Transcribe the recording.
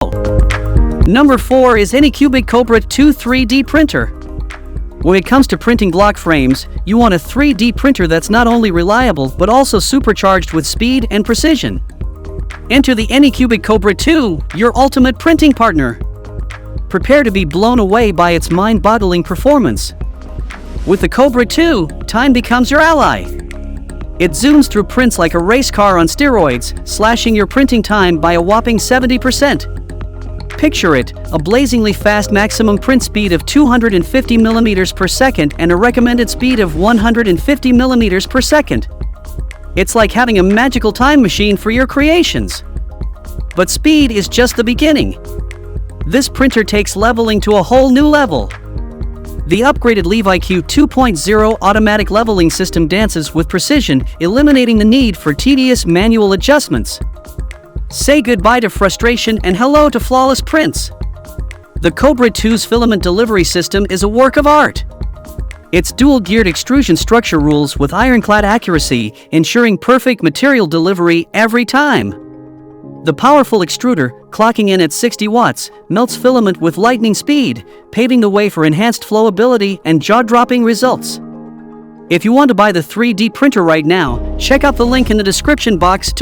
Number 4 is Anycubic Kobra 2 3D printer. When it comes to printing Glock frames, you want a 3D printer that's not only reliable but also supercharged with speed and precision. Enter the Anycubic Kobra 2, your ultimate printing partner. Prepare to be blown away by its mind-boggling performance. With the Kobra 2, time becomes your ally. It zooms through prints like a race car on steroids, slashing your printing time by a whopping 70%. Picture it, a blazingly fast maximum print speed of 250 millimeters per second and a recommended speed of 150 millimeters per second. It's like having a magical time machine for your creations. But speed is just the beginning. This printer takes leveling to a whole new level. The upgraded LeviQ 2.0 automatic leveling system dances with precision, eliminating the need for tedious manual adjustments. Say goodbye to frustration and hello to flawless prints. The Kobra 2's filament delivery system is a work of art. Its dual-geared extrusion structure rules with ironclad accuracy, ensuring perfect material delivery every time. The powerful extruder, clocking in at 60 watts, melts filament with lightning speed, paving the way for enhanced flowability and jaw-dropping results. If you want to buy the 3D printer right now, check out the link in the description box to